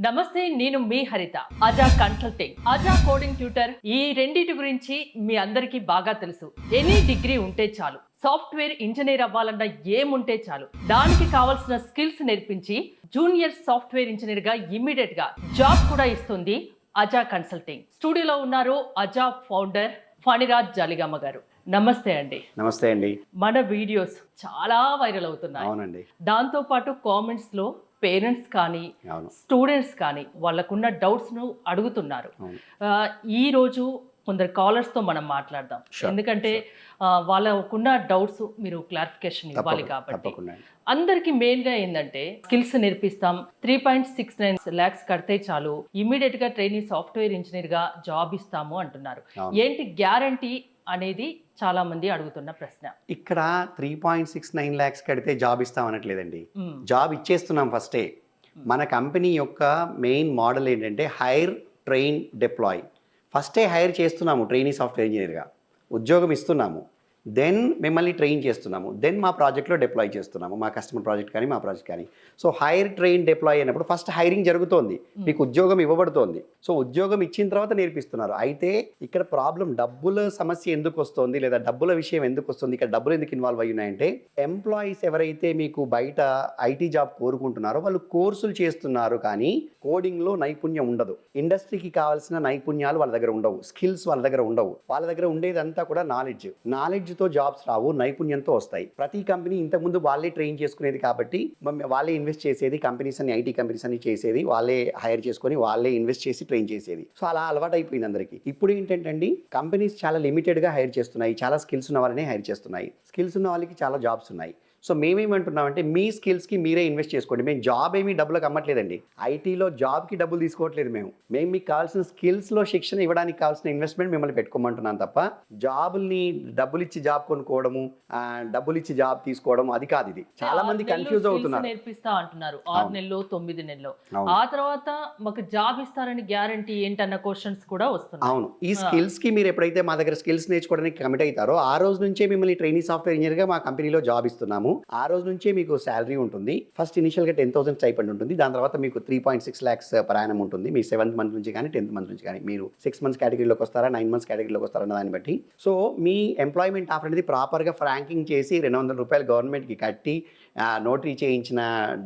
నమస్తే, నేను మీ హరిత. Adha consulting, Adha coding tutor, ఈ రెండిటి గురించి మీ అందరికీ బాగా తెలుసు. ఎనీ డిగ్రీ ఉంటే చాలు, సాఫ్ట్వేర్ ఇంజనీర్ అవ్వాలన్న ఏముంటే చాలు, దానికి కావాల్సిన స్కిల్స్ నేర్పించి జూనియర్ సాఫ్ట్వేర్ ఇంజనీర్ గా ఇమ్మీడియట్ గా జాబ్ కూడా ఇస్తుంది అజా కన్సల్టింగ్. స్టూడియోలో ఉన్నారు అజా ఫౌండర్ ఫణిరాజ్ జాలిగామ గారు. నమస్తే అండి. నమస్తే అండి. మన వీడియోస్ చాలా వైరల్ అవుతున్నాయి. అవునండి. దాంతో పాటు కామెంట్స్ లో పేరెంట్స్ కానీ స్టూడెంట్స్ కానీ వాళ్ళకున్న డౌట్స్ను అడుగుతున్నారు. ఈ రోజు కొందరు కాలర్స్తో మనం మాట్లాడదాం, ఎందుకంటే వాళ్ళకున్న డౌట్స్ మీరు క్లారిఫికేషన్ ఇవ్వాలి కాబట్టి. అందరికి మెయిన్గా ఏంటంటే స్కిల్స్ నేర్పిస్తాం, 3.69 lakhs కడితే చాలు ఇమ్మీడియట్ గా ట్రైనింగ్ సాఫ్ట్వేర్ ఇంజనీర్ గా జాబ్ ఇస్తాము అంటున్నారు. ఏంటి గ్యారంటీ అనేది చాలా మంది అడుగుతున్న ప్రశ్న. ఇక్కడ 3.69 lakhs కడితే జాబ్ ఇస్తాం అనట్లేదండి, జాబ్ ఇచ్చేస్తున్నాం ఫస్టే. మన కంపెనీ యొక్క మెయిన్ మోడల్ ఏంటంటే హైర్, ట్రైన్, డిప్లాయ్. ఫస్టే హైర్ చేస్తున్నాము ట్రైనింగ్ సాఫ్ట్వేర్ ఇంజనీర్గా, ఉద్యోగం ఇస్తున్నాము, దెన్ మిమ్మల్ని ట్రైన్ చేస్తున్నాము, దెన్ మా ప్రాజెక్ట్లో డిప్లాయ్ చేస్తున్నాము, మా కస్టమర్ ప్రాజెక్ట్ కానీ మా ప్రాజెక్ట్ కానీ. సో హైర్, ట్రైన్, డిప్లాయ్ అయినప్పుడు ఫస్ట్ హైరింగ్ జరుగుతోంది, మీకు ఉద్యోగం ఇవ్వబడుతోంది. సో ఉద్యోగం ఇచ్చిన తర్వాత నేర్పిస్తున్నారు. అయితే ఇక్కడ ప్రాబ్లం డబ్బుల సమస్య ఎందుకు వస్తుంది, లేదా డబ్బుల విషయం ఎందుకు వస్తుంది, ఇక్కడ డబ్బులు ఎందుకు ఇన్వాల్వ్ అయ్యి ఉన్నాయంటే, ఎంప్లాయీస్ ఎవరైతే మీకు బయట ఐటీ జాబ్ కోరుకుంటున్నారో వాళ్ళు కోర్సులు చేస్తున్నారు, కానీ కోడింగ్లో నైపుణ్యం ఉండదు. ఇండస్ట్రీకి కావాల్సిన నైపుణ్యాలు వాళ్ళ దగ్గర ఉండవు, స్కిల్స్ వాళ్ళ దగ్గర ఉండవు. వాళ్ళ దగ్గర ఉండేదంతా కూడా నాలెడ్జ్తో జాబ్స్ రావు, నైపుణ్యంతో వస్తాయి. ప్రతి కంపెనీ ఇంతకుముందు వాళ్ళే ట్రైన్ చేసుకునేది కాబట్టి వాళ్ళే ఇన్వెస్ట్ చేసేది, కంపెనీస్ అని ఐటీ కంపెనీస్ అని చేసేది, వాళ్ళే హైర్ చేసుకొని వాళ్ళే ఇన్వెస్ట్ చేసి ట్రైన్ చేసేది. సో అలా అలవాటు అయిపోయింది అందరికీ. ఇప్పుడు ఏంటంటే కంపెనీస్ చాలా లిమిటెడ్గా హైర్ చేస్తున్నాయి, చాలా స్కిల్స్ ఉన్న వాళ్ళనే హైర్ చేస్తున్నాయి. స్కిల్స్ ఉన్న వాళ్ళకి చాలా జాబ్స్ ఉన్నాయి. సో మేమేమంటున్నామంటే మీ స్కిల్స్కి మీరే ఇన్వెస్ట్ చేసుకోండి. మేము జాబ్ ఏమీ డబ్బులకు అమ్మట్లేదండి, ఐటీలో జాబ్కి డబ్బులు తీసుకోవట్లేదు. మేము మీకు కావాల్సిన స్కిల్స్లో శిక్షణ ఇవ్వడానికి కావాల్సిన ఇన్వెస్ట్మెంట్ మిమ్మల్ని పెట్టుకోమంటున్నాను తప్ప జాబుల్ని డబ్బులు ఇచ్చి జాబ్ కొనుక్కోవడము, డబ్బులు ఇచ్చి జాబ్ తీసుకోవడం అది కాదు. ఇది చాలా మంది కన్ఫ్యూజ్ అవుతున్నారు. నేర్పిస్తా అంటున్నారు 6 నెలలు 9 నెలలు, ఆ తర్వాత మాకు జాబ్ ఇస్తారని గ్యారంటీ ఏంటన్న క్వశ్చన్స్ కూడా వస్తున్నాయి. అవును, ఈ స్కిల్స్కి మీరు ఎప్పుడైతే మా దగ్గర స్కిల్స్ నేర్చుకోవడానికి కమిట్ అవుతారో ఆ రోజు నుంచే మిమ్మల్ని ట్రైనింగ్ సాఫ్ట్వేర్ ఇంజనీర్గా మా కంపెనీలో జాబ్ ఇస్తున్నాము. ఆ రోజు నుంచే మీకు శాలరీ ఉంటుంది. ఫస్ట్ ఇనిషియల్గా 10,000 స్టైపెండ్ ఉంటుంది, దాని తర్వాత మీకు 3.6 lakhs per annum ఉంటుంది. మీ 7th month నుంచి కానీ 10th month నుంచి కానీ, మీరు 6 months కేటగిరీలోకి వస్తారా 9 months కేటగిరీలోకి వస్తారా అన్న దాన్ని బట్టి. సో మీ ఎంప్లాయ్మెంట్ ఆఫర్ అనేది ప్రాపర్గా ఫ్రాంకింగ్ చేసి 200 రూపాయలు గవర్నమెంట్కి కట్టి నోటరీ చేయించిన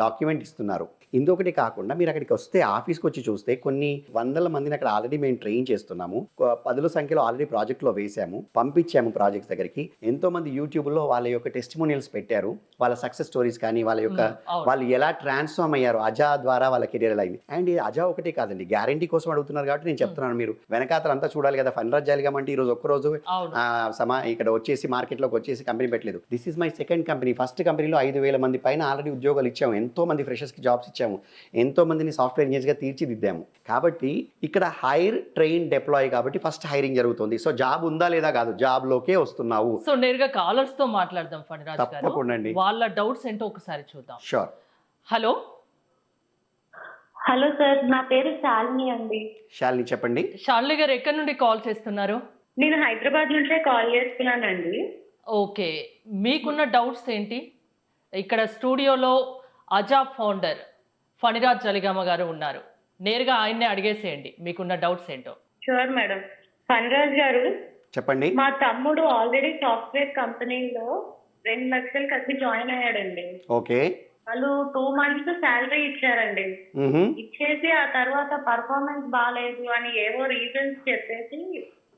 డాక్యుమెంట్ ఇస్తున్నారు. ఇంకొకటి కాకుండా మీరు అక్కడికి వస్తే, ఆఫీస్కి వచ్చి చూస్తే కొన్ని వందల మందిని అక్కడ ఆల్రెడీ మేము ట్రైన్ చేస్తున్నాము, 10ల సంఖ్యలో ఆల్రెడీ ప్రాజెక్ట్లో వేసాము, పంపించాము ప్రాజెక్ట్స్ దగ్గరికి. ఎంతో మంది యూట్యూబ్లో వాళ్ళ యొక్క టెస్టిమోనియల్స్ పెట్టారు, వాళ్ళ సక్సెస్ స్టోరీస్ కానీ, వాళ్ళు ఎలా ట్రాన్స్ఫార్మ్ అయ్యారు అజా ద్వారా, వాళ్ళ కెరీర్ ఎలా అయింది. అండ్ అజా ఒకటే కాదండి, గ్యారంటీ కోసం అడుగుతున్నారు కాబట్టి నేను చెప్తున్నాను, మీరు వెనకాతలు అంతా చూడాలి కదా. ఫణిరాజ్ జాలిగామ అంటే ఈరోజు ఒక్కరోజు ఇక్కడ వచ్చేసి మార్కెట్లోకి వచ్చేసి కంపెనీ పెట్టలేదు. This is my second company. First కంపెనీలో 5,000 మంది పైన ఆల్రెడీ ఉద్యోగాలు ఇచ్చాము, ఎంతో మంది ఫ్రెషర్స్కి జాబ్స్ ఇచ్చాము, ఎంతో మందిని సాఫ్ట్వేర్ ఇంజనీర్స్గా తీర్చిదిద్దాము. కాబట్టి ఇక్కడ హైర్, ట్రైన్, డిప్లాయ్ కాబట్టి ఫస్ట్ హైరింగ్ జరుగుతుంది. సో జాబ్ ఉందా లేదా కాదు, జాబ్ లోకే వస్తున్నావు. సో నేరుగా కాలర్స్ తో మాట్లాడదాం ఫణిరాజ్ గారు, తప్పకుండా వాళ్ళ డౌట్స్ ఏంటో ఒకసారి చూద్దాం. షూర్. హలో సార్, నా పేరు శాలిని అండి. శాలిని చెప్పండి. శాలిని గారు ఎక్కడి నుండి కాల్ చేస్తున్నారు? నేను హైదరాబాద్ నుంచే కాల్ చేస్తున్నానండి. ఓకే, మీకున్న డౌట్స్ ఏంటి? ఇక్కడ స్టూడియోలో అజా ఫౌండర్ ఫణిరాజ్ జాలిగామ గారు ఉన్నారు, నేరుగా ఆయన్నే అడిగేసేయండి మీకున్న డౌట్స్ ఏంటో. Sure madam. ఫణిరాజ్ గారు చెప్పండి. మా తమ్ముడు ఆల్రెడీ సాఫ్ట్వేర్ కంపెనీలో 2 లక్షలు కట్టి జాయిన్ అయ్యాడండి. ఓకే. వాళ్ళు 2 months శాలరీ ఇచ్చారండి. ఇచ్చేసి ఆ తర్వాత పర్ఫార్మెన్స్ బాగాలేదు అని ఏవో రీజన్స్ చెప్పేసి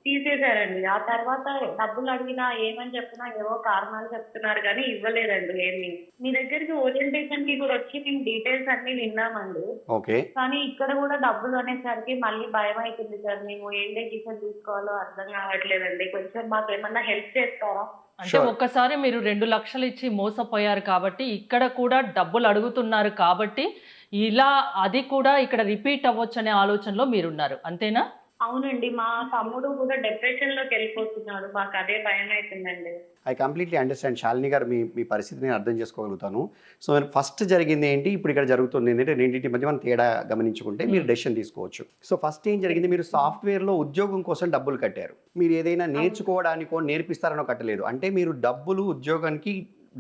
తీసేశారండి. ఆ తర్వాత డబ్బులు అడిగినా ఏమని చెప్పినా ఏవో కారణాలు చెప్తున్నారు కానీ ఇవ్వలేదండి ఏమి. మీ దగ్గరికి ఓరియంటేషన్ కి కూడా వచ్చి మేము డీటెయిల్స్ అన్ని విన్నామండి. ఓకే. కానీ ఇక్కడ కూడా డబ్బులు అనేసరికి మళ్ళీ భయం అవుతుంది సార్. మేము ఏం డెసిషన్ తీసుకోవాలో అర్థం కావట్లేదండి. కొంచెం మాకు ఏమన్నా హెల్ప్ చేస్తారా? అంటే ఒక్కసారి మీరు 2 లక్షలు ఇచ్చి మోసపోయారు కాబట్టి ఇక్కడ కూడా డబ్బులు అడుగుతున్నారు కాబట్టి ఇలా అది కూడా ఇక్కడ రిపీట్ అవ్వచ్చు అనే ఆలోచనలో మీరున్నారు, అంతేనా? అవునండి, మా తమ్ముడు కూడా డిప్రెషన్ లోకి వెళ్ళిపోతున్నాడు. మాకు అదే భయం అవుతుందండి. ఐ కంప్లీట్లీ అండర్స్టాండ్ శాలిని గారు, మీ పరిస్థితిని నేను అర్థం చేసుకోగలుగుతాను. సో ఫస్ట్ జరిగింది ఏంటి, ఇప్పుడు ఇక్కడ జరుగుతుంది ఏంటంటే, రెండింటి మధ్య మనం తేడా గమనించుకుంటే మీరు డెసిషన్ తీసుకోవచ్చు. సో ఫస్ట్ ఏం జరిగింది, మీరు సాఫ్ట్వేర్లో ఉద్యోగం కోసం డబ్బులు కట్టారు. మీరు ఏదైనా నేర్చుకోవడానికో నేర్పిస్తారనో కట్టలేదు. అంటే మీరు డబ్బులు ఉద్యోగానికి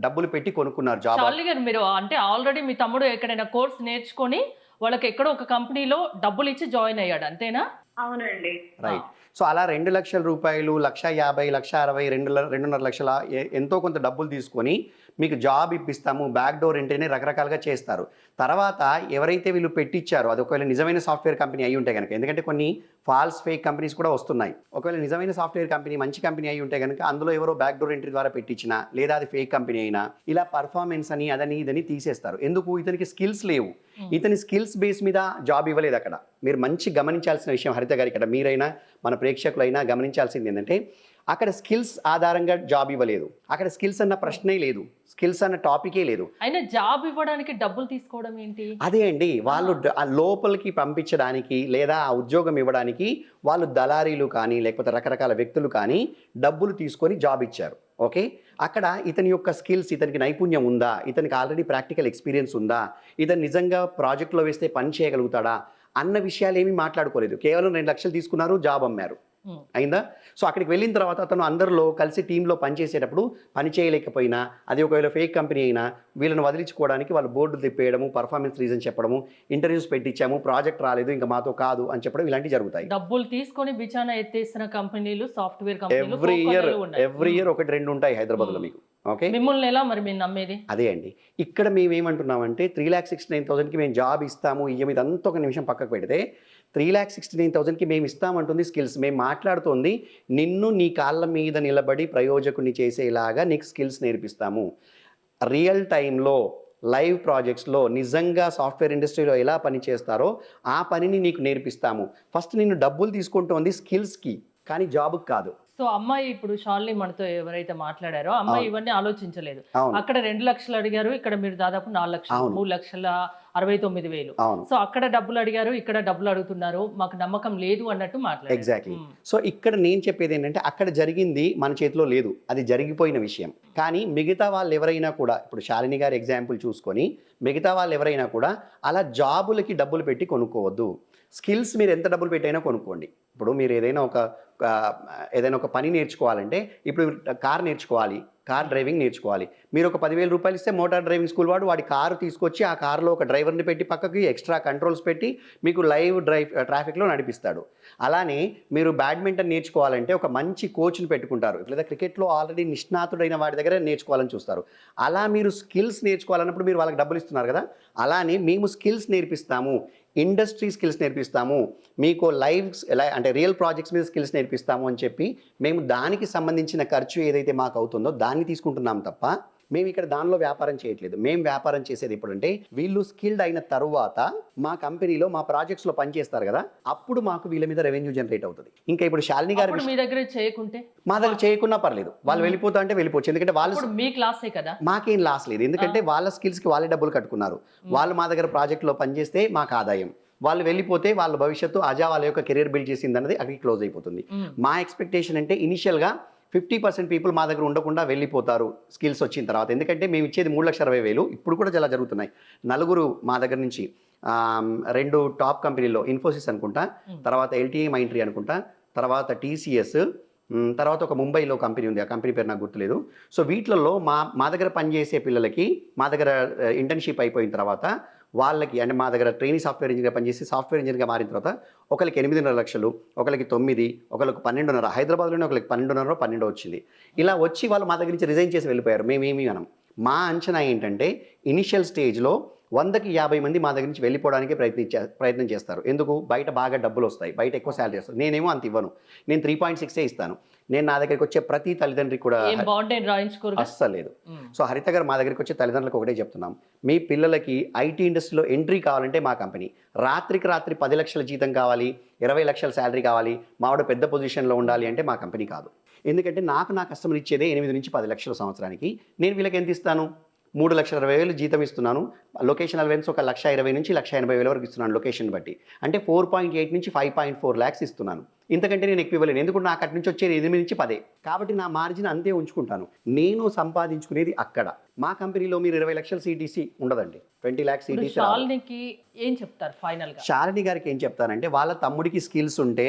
డబ్బులు పెట్టి కొనుక్కున్నారు జాబ్. మీరు అంటే ఆల్రెడీ మీ తమ్ముడు ఎక్కడైనా కోర్స్ నేర్చుకొని వాళ్ళకి ఎక్కడో ఒక కంపెనీలో డబ్బులు ఇచ్చి జాయిన్ అయ్యాడు, అంతేనా? అవునండి. రైట్. సో అలా 2,00,000 రూపాయలు, 1,50,000, 1,60,000, 2,5 లక్షల ఎంతో కొంత డబ్బులు తీసుకొని మీకు జాబ్ ఇప్పిస్తాము, బ్యాక్ డోర్ ఎంట్రీని రకరకాలుగా చేస్తారు. తర్వాత ఎవరైతే వీళ్ళు పెట్టించారో అది ఒకవేళ నిజమైన సాఫ్ట్వేర్ కంపెనీ అయి ఉంటే కనుక, ఎందుకంటే కొన్ని ఫాల్స్ ఫేక్ కంపెనీస్ కూడా వస్తున్నాయి. ఒకవేళ నిజమైన సాఫ్ట్వేర్ కంపెనీ మంచి కంపెనీ అయి ఉంటే కనుక అందులో ఎవరో బ్యాక్ డోర్ ఎంట్రీ ద్వారా పెట్టించినా, లేదా అది ఫేక్ కంపెనీ అయినా ఇలా పర్ఫార్మెన్స్ అని అదని ఇదని తీసేస్తారు. ఎందుకు? ఇతనికి స్కిల్స్ లేవు. ఇతని స్కిల్స్ బేస్ మీద జాబ్ ఇవ్వలేదు అక్కడ. మీరు మంచి గమనించాల్సిన విషయం హరిత గారు, ఇక్కడ మీరైనా మన ప్రేక్షకులైనా గమనించాల్సింది ఏంటంటే అక్కడ స్కిల్స్ ఆధారంగా జాబ్ ఇవ్వలేదు. అక్కడ స్కిల్స్ అన్న ప్రశ్నే లేదు, స్కిల్స్ అన్న టాపికే లేదు. అయినా జాబ్ ఇవ్వడానికి డబ్బులు తీసుకోవడం ఏంటి? అదే అండి, వాళ్ళు ఆ లోపలికి పంపించడానికి లేదా ఆ ఉద్యోగం ఇవ్వడానికి వాళ్ళు దళారీలు కానీ లేకపోతే రకరకాల వ్యక్తులు కానీ డబ్బులు తీసుకొని జాబ్ ఇచ్చారు. ఓకే, అక్కడ ఇతని యొక్క స్కిల్స్, ఇతనికి నైపుణ్యం ఉందా, ఇతనికి ఆల్రెడీ ప్రాక్టికల్ ఎక్స్పీరియన్స్ ఉందా, ఇతను నిజంగా ప్రాజెక్ట్లో వేస్తే పని చేయగలుగుతాడా అన్న విషయాలు ఏమీ మాట్లాడుకోలేదు. కేవలం 2 లక్షలు తీసుకున్నారు, జాబ్ అమ్మారు. అయిందా? సో అక్కడికి వెళ్ళిన తర్వాత అతను అందరిలో కలిసి టీంలో పనిచేసేటప్పుడు పని చేయలేకపోయినా, అది ఒకవేళ ఫేక్ కంపెనీ అయినా వీళ్ళని వదిలించుకోవడానికి వాళ్ళు బోర్డులు తిప్పేయడము, పర్ఫార్మెన్స్ రీజన్ చెప్పడము, ఇంటర్వ్యూస్ పెట్టించాము, ప్రాజెక్ట్ రాలేదు ఇంకా మాతో కాదు అని చెప్పడం, ఇలాంటివి జరుగుతాయి. డబ్బులు తీసుకొని బిచానా ఎత్తేసిన కంపెనీలు, సాఫ్ట్వేర్ ఎవ్రీ ఇయర్ 1-2 ఉంటాయి హైదరాబాద్లో మీకు. ఓకే, మిమ్మల్ని ఎలా మరి మీరు నమ్మేది? అదే అండి, ఇక్కడ మేము ఏమంటున్నామంటే 3,69,000కి మేము జాబ్ ఇస్తాము, ఇదంతా ఒక నిమిషం పక్కకు పెడితే 3,69,000కి మేము ఇస్తామంటుంది స్కిల్స్. మేము మాట్లాడుతుంది నిన్ను నీ కాళ్ళ మీద నిలబడి ప్రయోజకుని చేసేలాగా నీకు స్కిల్స్ నేర్పిస్తాము. రియల్ టైంలో లైవ్ ప్రాజెక్ట్స్లో నిజంగా సాఫ్ట్వేర్ ఇండస్ట్రీలో ఎలా పని చేస్తారో ఆ పనిని నీకు నేర్పిస్తాము. ఫస్ట్ నిన్ను డబ్బులు తీసుకుంటోంది స్కిల్స్కి కానీ జాబ్కి కాదు. సో అమ్మాయి ఇప్పుడు షాలిని మనతో ఎవరైతే మాట్లాడారో అమ్మాయి ఇవన్నీ ఆలోచించలేదు. అక్కడ 2 లక్షలు అడిగారు, ఇక్కడ మీరు దాదాపు 4 లక్షలు, 3,69,000. సో అక్కడ డబ్బులు అడిగారు, ఇక్కడ డబ్బులు అడుగుతున్నారు, మాకు నమ్మకం లేదు అన్నట్టు మాట్లాడారు. ఎగ్జాక్ట్లీ. సో ఇక్కడ నేను చెప్పేది ఏంటంటే అక్కడ జరిగింది మన చేతిలో లేదు, అది జరిగిపోయిన విషయం. కానీ మిగతా వాళ్ళు ఎవరైనా కూడా, ఇప్పుడు శాలిని గారి ఎగ్జాంపుల్ చూసుకొని మిగతా వాళ్ళు ఎవరైనా కూడా అలా జాబులకి డబ్బులు పెట్టి కొనుక్కోవద్దు. స్కిల్స్ మీరు ఎంత డబ్బులు పెట్టైనా కొనుక్కోండి. ఇప్పుడు మీరు ఏదైనా ఒక పని నేర్చుకోవాలంటే, ఇప్పుడు కార్ నేర్చుకోవాలి, కార్ డ్రైవింగ్ నేర్చుకోవాలి, మీరు ఒక 10,000 రూపాయలు ఇస్తే మోటార్ డ్రైవింగ్ స్కూల్ వాడి కారు తీసుకొచ్చి ఆ కారులో ఒక డ్రైవర్ని పెట్టి పక్కకి ఎక్స్ట్రా కంట్రోల్స్ పెట్టి మీకు లైవ్ ట్రాఫిక్లో నడిపిస్తాడు. అలానే మీరు బ్యాడ్మింటన్ నేర్చుకోవాలంటే ఒక మంచి కోచ్ని పెట్టుకుంటారు, లేదా క్రికెట్లో ఆల్రెడీ నిష్ణాతుడైన వాడి దగ్గర నేర్చుకోవాలని చూస్తారు. అలా మీరు స్కిల్స్ నేర్చుకోవాలన్నప్పుడు మీరు వాళ్ళకి డబ్బులు ఇస్తున్నారు కదా, అలానే మేము స్కిల్స్ నేర్పిస్తాము, ఇండస్ట్రీ స్కిల్స్ నేర్పిస్తాము, మీకు లైవ్ అంటే రియల్ ప్రాజెక్ట్స్ మీద స్కిల్స్ నేర్పిస్తాము అని చెప్పి మేము దానికి సంబంధించిన ఖర్చు ఏదైతే మాకు అవుతుందో దాన్ని తీసుకుంటున్నాం తప్ప మేము ఇక్కడ దానిలో వ్యాపారం చేయట్లేదు. మేము వ్యాపారం చేసేది ఎప్పుడంటే వీళ్ళు స్కిల్డ్ అయిన తర్వాత మా కంపెనీలో మా ప్రాజెక్ట్స్లో పనిచేస్తారు కదా, అప్పుడు మాకు వీళ్ళ మీద రెవెన్యూ జనరేట్ అవుతుంది. ఇంకా ఇప్పుడు శాలిని గారు మీ దగ్గర చేయకుంటే, మా దగ్గర చేయకున్నా పర్లేదు, వాళ్ళు వెళ్ళిపోతా అంటే వెళ్ళిపోవచ్చు, ఎందుకంటే వాళ్ళు మీకు లాసే కదా, మాకేం లాస్ లేదు. ఎందుకంటే వాళ్ళ స్కిల్స్కి వాళ్ళే డబ్బులు కట్టుకున్నారు, వాళ్ళు మా దగ్గర ప్రాజెక్ట్లో పనిచేస్తే మాకు ఆదాయం, వాళ్ళు వెళ్ళిపోతే వాళ్ళ భవిష్యత్తు వాళ్ళ యొక్క కెరీర్ బిల్డ్ చేసింది అన్నది అక్కడికి క్లోజ్ అయిపోతుంది. మా ఎక్స్పెక్టేషన్ అంటే ఇనిషియల్గా 50% పీపుల్ మా దగ్గర ఉండకుండా వెళ్ళిపోతారు స్కిల్స్ వచ్చిన తర్వాత. ఎందుకంటే మేము ఇచ్చేది 3,60,000, ఇప్పుడు కూడా చాలా జరుగుతున్నాయి. 4 మా దగ్గర నుంచి 2 టాప్ కంపెనీల్లో, ఇన్ఫోసిస్ అనుకుంటా, తర్వాత LTI మైంట్రీ అనుకుంటా, తర్వాత TCS, తర్వాత ఒక ముంబైలో కంపెనీ ఉంది, ఆ కంపెనీ పేరు నాకు గుర్తులేదు. సో వీటిలలో మా దగ్గర పనిచేసే పిల్లలకి మా దగ్గర ఇంటర్న్షిప్ అయిపోయిన తర్వాత వాళ్ళకి, అంటే మా దగ్గర ట్రైనింగ్ సాఫ్ట్వేర్ ఇంజనీర్గా పనిచేసి సాఫ్ట్వేర్ ఇంజనీర్గా మారిన తర్వాత ఒకరికి 8.5 లక్షలు, ఒకరికి 9, ఒకరికి 12.5, హైదరాబాద్లోనే ఒకరికి 12.5, 12 వచ్చింది. ఇలా వచ్చి వాళ్ళు మా దగ్గర నుంచి రిజైన్ చేసి వెళ్ళిపోయారు. మేమేమి అనం. మా అంచనా ఏంటంటే ఇనిషియల్ స్టేజ్లో 100కి 50 మంది మా దగ్గర నుంచి వెళ్ళిపోవడానికి ప్రయత్నం చేస్తారు. ఎందుకు? బయట బాగా డబ్బులు వస్తాయి, బయట ఎక్కువ శాలరీ వస్తుంది. నేనేమో అంత ఇవ్వను, నేను 3.6 ఇస్తాను. నేను నా దగ్గరికి వచ్చే ప్రతి తల్లిదండ్రికి కూడా అస్సలేదు. సో హరిత గారు మా దగ్గరికి వచ్చే తల్లిదండ్రులకు ఒకటే చెప్తున్నాం, మీ పిల్లలకి ఐటీ ఇండస్ట్రీలో ఎంట్రీ కావాలంటే మా కంపెనీ, రాత్రికి రాత్రి 10 లక్షల జీతం కావాలి, 20 లక్షల శాలరీ కావాలి, మావాడు పెద్ద పొజిషన్లో ఉండాలి అంటే మా కంపెనీ కాదు. ఎందుకంటే నా కస్టమర్ ఇచ్చేదే 8 నుంచి 10 లక్షల సంవత్సరానికి. నేను వీళ్ళకి ఎంత ఇస్తాను? 3,20,000 జీతం ఇస్తున్నాను. లొకేషన్ అలవెన్స్ ఒక 1,20,000 నుంచి 1,80,000 వరకు ఇస్తున్నాను లొకేషన్ బట్టి. అంటే 4.8 నుంచి 5.4 lakhs ఇస్తున్నాను. ఇంతకంటే నేను ఎక్కువ ఇవ్వలేను, ఎందుకంటే నాకు అటు నుంచి వచ్చేది 8 నుంచి 10. కాబట్టి నా మార్జిన్ అంతే ఉంచుకుంటాను. నేను సంపాదించుకునేది అక్కడ. మా కంపెనీలో మీరు 20 లక్షల CTC ఉండదండి, 20 lakhs CTC. ఏం చెప్తారు ఫైనల్గా? శాలిని గారికి ఏం చెప్తానంటే, వాళ్ళ తమ్ముడికి స్కిల్స్ ఉంటే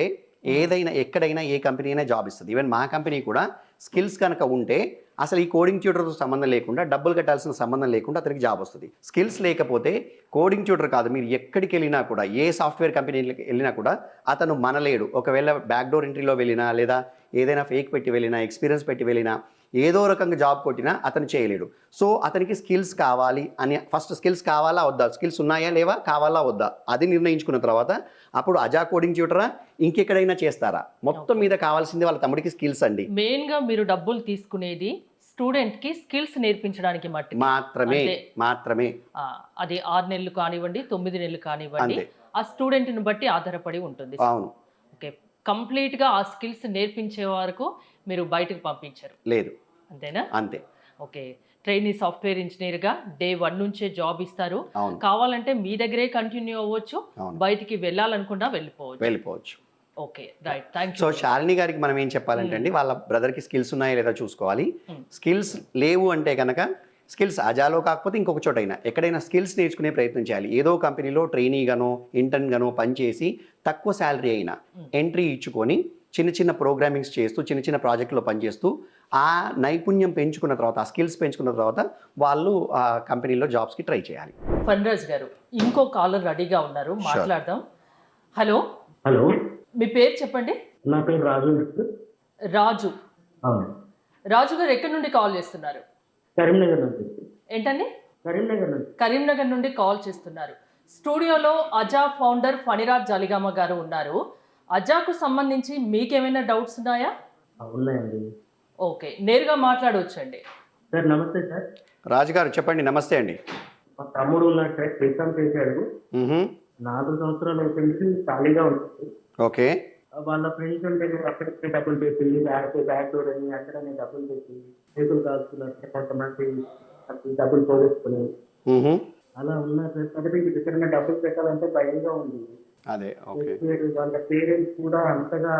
ఏదైనా ఎక్కడైనా ఏ కంపెనీ అయినా జాబ్ ఇస్తుంది. ఈవెన్ మా కంపెనీ కూడా స్కిల్స్ కనుక ఉంటే అసలు ఈ కోడింగ్ ట్యూటర్తో సంబంధం లేకుండా, డబ్బులు కట్టాల్సిన సంబంధం లేకుండా అతనికి జాబ్ వస్తుంది. స్కిల్స్ లేకపోతే కోడింగ్ ట్యూటర్ కాదు, మీరు ఎక్కడికి వెళ్ళినా కూడా, ఏ సాఫ్ట్వేర్ కంపెనీకి వెళ్ళినా కూడా అతను మనలేడు. ఒకవేళ బ్యాక్డోర్ ఎంట్రీలో వెళ్ళినా, లేదా ఏదైనా ఫేక్ పెట్టి వెళ్ళినా, ఎక్స్పీరియన్స్ పెట్టి వెళ్ళినా, ఏదో రకంగా జాబ్ కొట్టినా అతను చేయలేడు. సో అతనికి స్కిల్స్ కావాలి అని, ఫస్ట్ స్కిల్స్ కావాలా వద్దా, స్కిల్స్ ఉన్నాయా లేవా, కావాలా వద్దా, అది నిర్ణయించుకున్న తర్వాత అప్పుడు అజా కోడింగ్ ట్యూటరా ఇంకెక్కడైనా చేస్తారా, మొత్తం మీద కావాల్సింది వాళ్ళ తమ్ముడికి స్కిల్స్ అండి. మెయిన్గా మీరు డబ్బులు తీసుకునేది స్టూడెంట్కి స్కిల్స్ నేర్పించడానికి మాత్రమే. అది 6 నెలలు కానివ్వండి, 9 నెలలు కానివ్వండి, ఆ స్టూడెంట్ని బట్టి ఆధారపడి ఉంటుంది. అవును. ఓకే, కంప్లీట్గా ఆ స్కిల్స్ నేర్పించే వరకు మీరు బయటకు పంపించరు? లేదు. అంతేనా? అంతే. ఓకే, ట్రైనీ సాఫ్ట్వేర్ ఇంజనీర్గా డే 1 నుంచే జాబ్ ఇస్తారు. అవును. కావాలంటే మీ దగ్గరే కంటిన్యూ అవ్వచ్చు, బయటికి వెళ్ళాలనుకున్నా వెళ్ళిపోవచ్చు. Okay, right, thank you. So Shalini గారికి మనం ఏం చెప్పాలంటే అండి, వాళ్ళ బ్రదర్కి స్కిల్స్ ఉన్నాయా లేదా చూసుకోవాలి. స్కిల్స్ లేవు అంటే కనుక, స్కిల్స్ అజాలో కాకపోతే ఇంకొక చోటైనా ఎక్కడైనా స్కిల్స్ నేర్చుకునే ప్రయత్నం చేయాలి. ఏదో కంపెనీలో ట్రైనీగానో ఇంటర్న్గానో పనిచేసి తక్కువ శాలరీ అయినా ఎంట్రీ ఇచ్చుకొని చిన్న చిన్న ప్రోగ్రామింగ్స్ చేస్తూ, చిన్న చిన్న ప్రాజెక్టులో పనిచేస్తూ ఆ నైపుణ్యం పెంచుకున్న తర్వాత, ఆ స్కిల్స్ పెంచుకున్న తర్వాత వాళ్ళు ఆ కంపెనీలో జాబ్స్కి ట్రై చేయాలి. ఫణిరాజ్ గారు, ఇంకో కాలర్ రెడీగా ఉన్నారు, మాట్లాడదాం. హలో. హలో, మీ పేరు చెప్పండి. నా పేరు రాజు. రాజు. రాజు గారు ఎక్కడి నుండి కాల్ చేస్తున్నారు? కరీంనగర్ నుంచి. ఏంటండి? కరీంనగర్ నుండి కాల్ చేస్తున్నారు. స్టూడియోలో అజా ఫౌండర్ ఫణిరాజ్ జలిగామ గారు ఉన్నారు. అజాకు సంబంధించి మీకేమైనా డౌట్స్ ఉన్నాయా? ఉన్నాయండి. ఓకే, నేరుగా మాట్లాడవచ్చండి. సార్ నమస్తే సార్. రాజు గారు చెప్పండి. నమస్తే అండి. మా తమ్ముడు ఉన్నాడు సార్, ఎగ్జామ్ చేశాడు. 4 సంవత్సరాలు అయిపోయింది, ఖాళీగా ఉంటుంది. ఓకే. వాళ్ళ ఫ్రెండ్స్ ఉంటే అక్కడికి డబ్బులు పెట్టింది, బ్యాక్ అని అక్కడనే డబ్బులు పెట్టి చేతులు కాల్చుకున్నారు. కొంతమంది డబ్బులు పోగొట్టుకుని అలా ఉన్నారు సార్. కాబట్టి ఎక్కడైనా డబ్బులు పెట్టాలంటే భయంగా ఉంది. అదే. ఓకే. వాళ్ళ పేరెంట్స్ కూడా అంతగా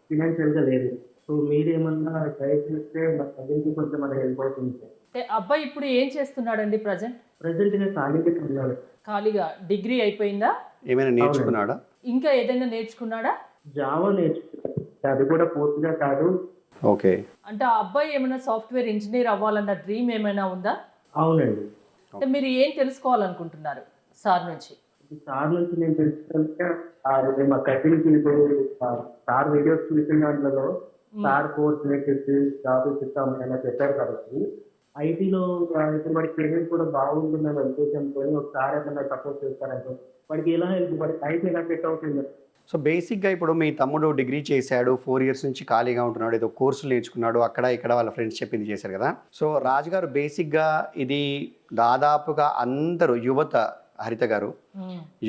ఫినాన్షియల్ గా లేదు. సో మీరేమన్నా ట్రై చేస్తే మా చదివికి కొంచెం మనకి హెల్ప్ అవుతుంది సార్. అబ్బాయి ఇప్పుడు ఏం చేస్తున్నాడండి? ప్రజెంట్ గా ఖాళీగా డిగ్రీ అయిపోయిందా? ఏమైనా నేర్చుకున్నాడా? ఇంకా ఏదైనా నేర్చుకున్నాడా? జావా నేర్చుకున్నాడు, అది కూడా పూర్తిగా కాదు. ఓకే. అంటే ఆ అబ్బాయి ఏమైనా సాఫ్ట్వేర్ ఇంజనీర్ అవ్వాలన్న డ్రీమ్ ఏమైనా ఉందా? అవునండి. అంటే మీరు ఏం తెలుసుకోవాలనుకుంటున్నారు సార్ నుంచి? సార్ నుంచి నేను తెలుసుకుంటే మా కజిన్కి సార్ వీడియోస్ చూసిన దాంట్లో సార్ కోర్స్ నేర్చేసి జాబ్ ఇస్తామని అలా చెప్పారు. కాబట్టి ఐటీలో ఇప్పుడు వాడి కెరీర్ కూడా బాగుంటుందని ఉద్దేశంతో ఒకసారి ఏమన్నా సపోర్ట్ చేస్తారంటే వాడికి ఎలా హెల్ప్, వాడికి ఐటీ ఎలా సెట్ అవుతుంది. సో బేసిక్గా ఇప్పుడు మీ తమ్ముడు డిగ్రీ చేశాడు, 4 ఇయర్స్ నుంచి ఖాళీగా ఉంటున్నాడు, ఏదో కోర్సులు నేర్చుకున్నాడు, అక్కడ ఇక్కడ వాళ్ళ ఫ్రెండ్స్ చెప్పింది చేశారు కదా. సో రాజుగారు బేసిక్గా ఇది దాదాపుగా అందరూ యువత, హరిత గారు,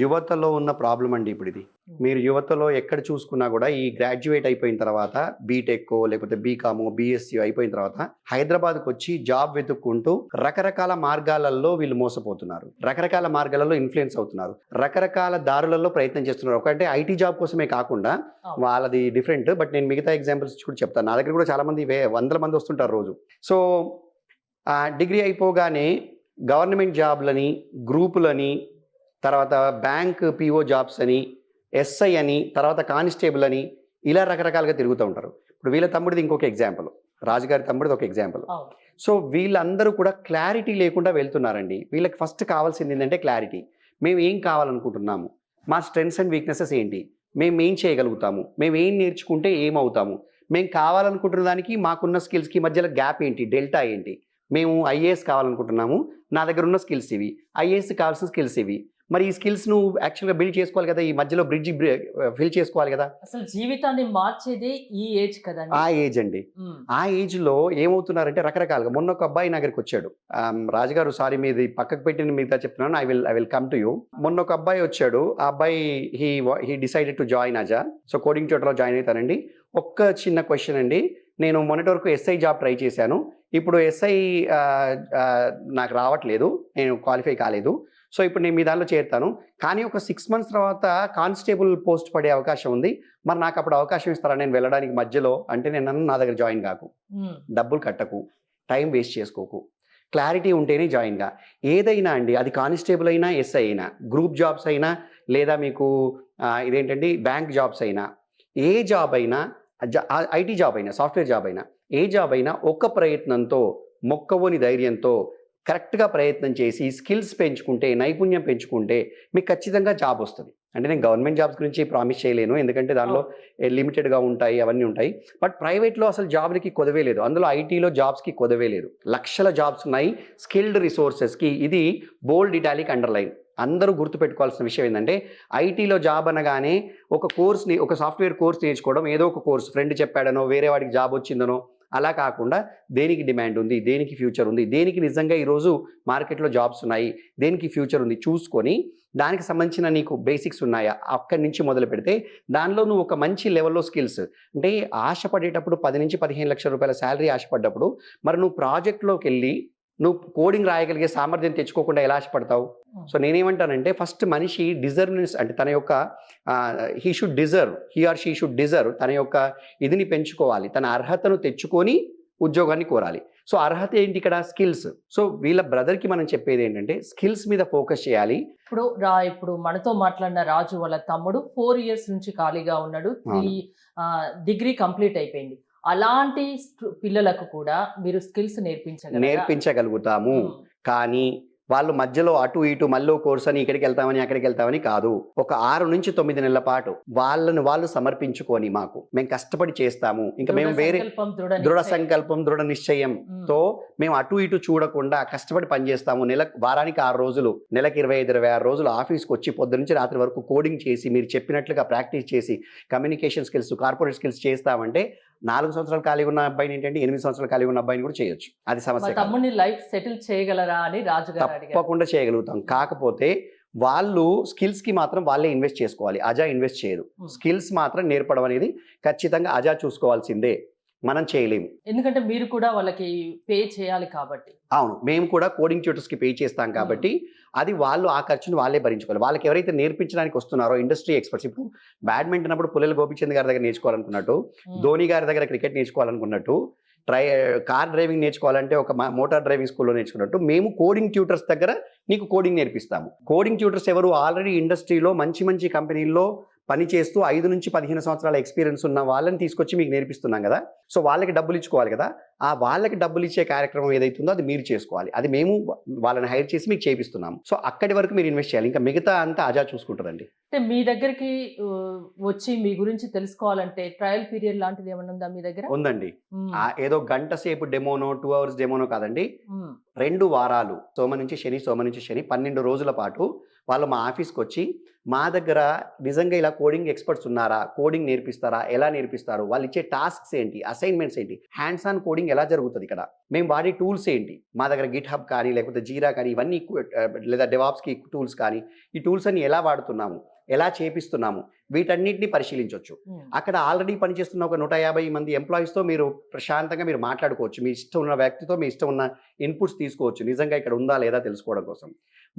యువతలో ఉన్న ప్రాబ్లం అండి ఇప్పుడు ఇది. మీరు యువతలో ఎక్కడ చూసుకున్నా కూడా ఈ గ్రాడ్యుయేట్ అయిపోయిన తర్వాత బీటెక్ లేకపోతే బీకామో బీఎస్సీ అయిపోయిన తర్వాత హైదరాబాద్కి వచ్చి జాబ్ వెతుక్కుంటూ రకరకాల మార్గాలలో వీళ్ళు మోసపోతున్నారు, రకరకాల మార్గాలలో ఇన్ఫ్లుయెన్స్ అవుతున్నారు, రకరకాల దారులలో ప్రయత్నం చేస్తున్నారు. ఒకటే ఐటీ జాబ్ కోసమే కాకుండా వాళ్ళది డిఫరెంట్. బట్ నేను మిగతా ఎగ్జాంపుల్స్ కూడా చెప్తాను. నా దగ్గర కూడా చాలా మంది 100 మంది వస్తుంటారు రోజు. సో డిగ్రీ అయిపోగానే గవర్నమెంట్ జాబ్లని, గ్రూపులని, తర్వాత బ్యాంక్ పిఓ జాబ్స్ అని, ఎస్ఐ అని, తర్వాత కానిస్టేబుల్ అని, ఇలా రకరకాలుగా తిరుగుతూ ఉంటారు. ఇప్పుడు వీళ్ళ తమ్ముడిది ఇంకొక ఎగ్జాంపుల్, రాజుగారి తమ్ముడిది ఒక ఎగ్జాంపుల్. సో వీళ్ళందరూ కూడా క్లారిటీ లేకుండా వెళ్తున్నారండి. వీళ్ళకి ఫస్ట్ కావాల్సింది ఏంటంటే క్లారిటీ. మేము ఏం కావాలనుకుంటున్నాము, మా స్ట్రెంగ్స్ అండ్ వీక్నెసెస్ ఏంటి, మేము ఏం చేయగలుగుతాము, మేము ఏం నేర్చుకుంటే ఏమవుతాము, మేము కావాలనుకుంటున్న దానికి మాకున్న స్కిల్స్కి మధ్యలో గ్యాప్ ఏంటి, డెల్టా ఏంటి. మేము ఐఏఎస్ కావాలనుకుంటున్నాము, నా దగ్గర ఉన్న స్కిల్స్ ఇవి, ఐఏఎస్ కావాల్సిన స్కిల్స్ ఇవి. మరి ఈ స్కిల్స్ నువ్వు యాక్చువల్గా బిల్డ్ చేసుకోవాలి కదా, ఈ మధ్యలో బ్రిడ్జ్ ఫిల్ చేసుకోవాలి కదా. అసలు జీవితాన్ని మార్చేది ఈ ఏజ్ కదా. ఆ ఏజ్ అండి. ఆ ఏజ్లో ఏమవుతున్నారంటే రకరకాలుగా. మొన్న ఒక అబ్బాయి నా దగ్గరికి వచ్చాడు. రాజుగారు సారీ మీది పక్కకు పెట్టిన మిగతా చెప్తున్నాను, I will come to you. మొన్న ఒక అబ్బాయి వచ్చాడు. ఆ అబ్బాయి హీ డిసైడెడ్ టు జాయిన్ అజా. సో కోడింగ్ ట్యూటర్లో జాయిన్ అవుతానండి. ఒక్క చిన్న క్వశ్చన్ అండి, నేను మొన్నటి వరకు ఎస్ఐ జాబ్ ట్రై చేశాను, ఇప్పుడు ఎస్ఐ నాకు రావట్లేదు, నేను క్వాలిఫై కాలేదు. సో ఇప్పుడు నేను మీ దానిలో చేరుతాను, కానీ ఒక 6 months తర్వాత కానిస్టేబుల్ పోస్ట్ పడే అవకాశం ఉంది, మరి నాకు అప్పుడు అవకాశం ఇస్తారా నేను వెళ్ళడానికి మధ్యలో అంటే? నేను నా దగ్గర జాయిన్ కాకు, డబ్బులు కట్టకు, టైం వేస్ట్ చేసుకోకు, క్లారిటీ ఉంటేనే జాయిన్గా. ఏదైనా అండి, అది కానిస్టేబుల్ అయినా, ఎస్ఐ అయినా, గ్రూప్ జాబ్స్ అయినా, లేదా మీకు ఇదేంటండి బ్యాంక్ జాబ్స్ అయినా, ఏ జాబ్ అయినా, ఐటీ జాబ్ అయినా, సాఫ్ట్వేర్ జాబ్ అయినా, ఏ జాబ్ అయినా ఒక ప్రయత్నంతో, మొక్కవోని ధైర్యంతో కరెక్ట్గా ప్రయత్నం చేసి స్కిల్స్ పెంచుకుంటే, నైపుణ్యం పెంచుకుంటే మీకు ఖచ్చితంగా జాబ్ వస్తుంది. అంటే నేను గవర్నమెంట్ జాబ్స్ గురించి ప్రామిస్ చేయలేను, ఎందుకంటే దానిలో లిమిటెడ్గా ఉంటాయి, అవన్నీ ఉంటాయి. బట్ ప్రైవేట్లో అసలు జాబ్లకి కొదవే లేదు, అందులో ఐటీలో జాబ్స్కి కొదవే లేదు. లక్షల జాబ్స్ ఉన్నాయి స్కిల్డ్ రిసోర్సెస్కి. ఇది బోల్డ్ ఇటాలిక్ అండర్లైన్. అందరూ గుర్తుపెట్టుకోవాల్సిన విషయం ఏంటంటే, ఐటీలో జాబ్ అనగానే ఒక సాఫ్ట్వేర్ కోర్స్ నేర్చుకోవడం, ఏదో ఒక కోర్స్ ఫ్రెండ్ చెప్పాడనో, వేరే వాడికి జాబ్ వచ్చిందనో అలా కాకుండా దేనికి డిమాండ్ ఉంది, దేనికి ఫ్యూచర్ ఉంది, దేనికి నిజంగా ఈరోజు మార్కెట్లో జాబ్స్ ఉన్నాయి, దేనికి ఫ్యూచర్ ఉంది చూసుకొని దానికి సంబంధించిన నీకు బేసిక్స్ ఉన్నాయా అక్కడి నుంచి మొదలు పెడితే దానిలో నువ్వు ఒక మంచి లెవెల్లో స్కిల్స్, అంటే ఆశపడేటప్పుడు 10 నుంచి 15 లక్షల రూపాయల శాలరీ ఆశపడ్డప్పుడు మరి నువ్వు ప్రాజెక్ట్లోకి వెళ్ళి నువ్వు కోడింగ్ రాయగలిగే సామర్థ్యం తెచ్చుకోకుండా ఎలా ఆశపడతావు? సో నేనేమంటానంటే, ఫస్ట్ మనిషి డిజర్వ్నెస్, అంటే తన యొక్క he or she should deserve, తన యొక్క ఇదిని పెంచుకోవాలి, తన అర్హతను తెచ్చుకొని ఉద్యోగాన్ని కోరాలి. సో అర్హత ఏంటి ఇక్కడ? స్కిల్స్. సో వీళ్ళ బ్రదర్కి మనం చెప్పేది ఏంటంటే స్కిల్స్ మీద ఫోకస్ చేయాలి. ఇప్పుడు మనతో మాట్లాడిన రాజు వాళ్ళ తమ్ముడు 4 years నుంచి ఖాళీగా ఉన్నాడు, 3 డిగ్రీ కంప్లీట్ అయిపోయింది. అలాంటి పిల్లలకు కూడా మీరు స్కిల్స్ నేర్పించగలుగుతాము. కానీ వాళ్ళు మధ్యలో అటు ఇటు మళ్ళీ కోర్స్ అని ఇక్కడికి వెళ్తామని అక్కడికి వెళ్తామని కాదు. ఒక 6 నుంచి 9 నెలల పాటు వాళ్ళు సమర్పించుకొని మేము కష్టపడి చేస్తాము. ఇంకా మేము వేరే దృఢ సంకల్పం, దృఢ నిశ్చయంతో మేము అటు ఇటు చూడకుండా కష్టపడి పనిచేస్తాము. వారానికి 6 రోజులు, నెలకు 25-26 రోజులు ఆఫీస్కి వచ్చి పొద్దు నుంచి రాత్రి వరకు కోడింగ్ చేసి మీరు చెప్పినట్లుగా ప్రాక్టీస్ చేసి కమ్యూనికేషన్ స్కిల్స్, కార్పొరేట్ స్కిల్స్ చేస్తామంటే 4 సంవత్సరాలు ఖాళీగా ఉన్న అబ్బాయిని ఏంటంటే 8 సంవత్సరాలు ఖాళీగా ఉన్న అబ్బాయిని కూడా చేయొచ్చు. అది సమస్య. తమ్ముని లైఫ్ సెటిల్ చేయగలరా అని రాజుగారు తప్పకుండా చేయగలుగుతాం. కాకపోతే వాళ్ళు స్కిల్స్కి మాత్రం వాళ్ళే ఇన్వెస్ట్ చేసుకోవాలి, అజా ఇన్వెస్ట్ చేయదు. స్కిల్స్ మాత్రం నేర్పడం అనేది ఖచ్చితంగా అజా చూసుకోవాల్సిందే, మనం చేయలేము. ఎందుకంటే మీరు కూడా వాళ్ళకి పే చేయాలి కాబట్టి. అవును, మేము కూడా కోడింగ్ ట్యూటర్స్కి పే చేస్తాం కాబట్టి అది వాళ్ళు ఆ ఖర్చుని వాళ్ళే భరించుకోవాలి. వాళ్ళకి ఎవరైతే నేర్పించడానికి వస్తున్నారో ఇండస్ట్రీ ఎక్స్పర్ట్స్, ఇప్పుడు బ్యాడ్మింటన్ అప్పుడు పుల్లెల గోపిచంద్ గారి దగ్గర నేర్చుకోవాలనుకున్నట్టు, ధోని గారి దగ్గర క్రికెట్ నేర్చుకోవాలనుకున్నట్టు, కార్ డ్రైవింగ్ నేర్చుకోవాలంటే ఒక మోటార్ డ్రైవింగ్ స్కూల్లో నేర్చుకున్నట్టు మేము కోడింగ్ ట్యూటర్స్ దగ్గర నీకు కోడింగ్ నేర్పిస్తాము. కోడింగ్ ట్యూటర్స్ ఎవరు? ఆల్రెడీ ఇండస్ట్రీలో మంచి కంపెనీల్లో పని చేస్తూ 5 నుంచి 15 సంవత్సరాల ఎక్స్పీరియన్స్ ఉన్న వాళ్ళని తీసుకొచ్చి మీకు నేర్పిస్తున్నాం కదా. సో వాళ్ళకి డబ్బులు ఇచ్చుకోవాలి కదా. ఆ వాళ్ళకి డబ్బులు ఇచ్చే కార్యక్రమం ఏదైతుందో అది మీరు చేసుకోవాలి. అది మేము వాళ్ళని హైర్ చేసి మీకు చేపిస్తున్నాము. సో అక్కడి వరకు మీరు ఇన్వెస్ట్ చేయాలి, ఇంకా మిగతా అంతా అజా చూసుకుంటుందండి. అంటే మీ దగ్గరికి వచ్చి మీ గురించి తెలుసుకోవాలంటే ట్రయల్ పీరియడ్ లాంటిది ఏమైనా ఉందా మీ దగ్గర? ఉందండి. ఏదో గంట సేపు డెమోనో 2 hours డెమోనో కాదండి, 2 వారాలు సోమ నుంచి శని 12 రోజుల పాటు వాళ్ళు మా ఆఫీస్కి వచ్చి మా దగ్గర నిజంగా ఇలా కోడింగ్ ఎక్స్పర్ట్స్ ఉన్నారా, కోడింగ్ నేర్పిస్తారా, ఎలా నేర్పిస్తారు, వాళ్ళు ఇచ్చే టాస్క్స్ ఏంటి, అసైన్మెంట్స్ ఏంటి, హ్యాండ్స్ ఆన్ కోడింగ్ ఎలా జరుగుతుంది, ఇక్కడ మేము వాడే టూల్స్ ఏంటి, మా దగ్గర గిట్ హబ్ కానీ లేకపోతే జీరా కానీ ఇవన్నీ, లేదా డెవాప్స్కి టూల్స్ కానీ, ఈ టూల్స్ అన్ని ఎలా వాడుతున్నాము, ఎలా చేపిస్తున్నాము, వీటన్నిటిని పరిశీలించవచ్చు. అక్కడ ఆల్రెడీ పనిచేస్తున్న ఒక 150 మంది ఎంప్లాయీస్తో మీరు ప్రశాంతంగా మీరు మాట్లాడుకోవచ్చు. మీ ఇష్టం ఉన్న వ్యక్తితో మీ ఇష్టం ఉన్న ఇన్పుట్స్ తీసుకోవచ్చు, నిజంగా ఇక్కడ ఉందా లేదా తెలుసుకోవడం కోసం.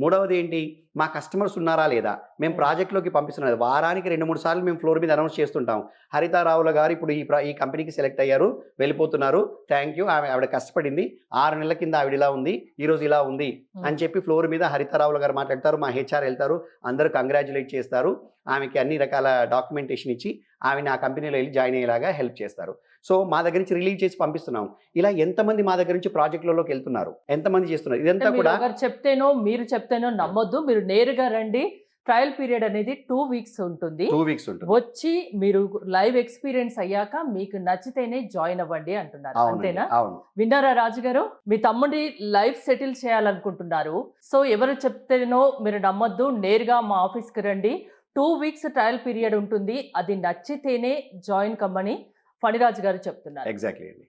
మూడవది ఏంటి, మా కస్టమర్స్ ఉన్నారా లేదా, మేము ప్రాజెక్ట్లోకి పంపిస్తున్నది. వారానికి 2-3 సార్లు మేము ఫ్లోర్ మీద అనౌన్స్ చేస్తుంటాం, హరితారావుల గారు ఇప్పుడు ఈ కంపెనీకి సెలెక్ట్ అయ్యారు, వెళ్ళిపోతున్నారు, థ్యాంక్ యూ, ఆవిడ కష్టపడింది, 6 నెలల కింద ఆవిడ ఇలా ఉంది, ఈరోజు ఇలా ఉంది అని చెప్పి ఫ్లోర్ మీద హరితారావుల గారు మాట్లాడతారు. మా హెచ్ఆర్ వెళ్తారు, అందరూ కంగ్రాచులేట్ చేస్తారు, ఆమెకి అన్ని రకాల డాక్యుమెంటేషన్ ఇచ్చి ఆమె ఆ కంపెనీలో వెళ్ళి జాయిన్ అయ్యేలాగా హెల్ప్ చేస్తారు. సో మా దగ్గర నుంచి రిలీవ్ చేసి పంపిస్తున్నాం. ఇలా ఎంతమంది మా దగ్గర నుంచి ప్రాజెక్టులలోకి వెళ్తున్నారు, ఎంతమంది చేస్తున్నారు, ఇదంతా కూడా మీరు చెప్తేనో నమ్మొద్దు, మీరు నేరుగా రండి. ట్రయల్ పీరియడ్ అనేది 2 weeks ఉంటుంది. 2 weeks ఉంటుంది. వచ్చి మీరు లైవ్ ఎక్స్పీరియన్స్ అయ్యాక మీకు నచ్చితేనే జాయిన్ అవ్వండి అంటున్నారు, అంతేనా? అవును. విన్నారా రాజు గారు? మీ తమ్ముడి లైఫ్ సెటిల్ చేయాలనుకుంటున్నారు. సో ఎవరు చెప్తేనో మీరు నమ్మొద్దు, నేరుగా మా ఆఫీస్కి రండి. 2 weeks ట్రయల్ పీరియడ్ ఉంటుంది, అది నచ్చితేనే జాయిన్ కమ్మని ఫణిరాజు గారు చెప్తున్నారు. ఎగ్జాక్ట్లీ అండి.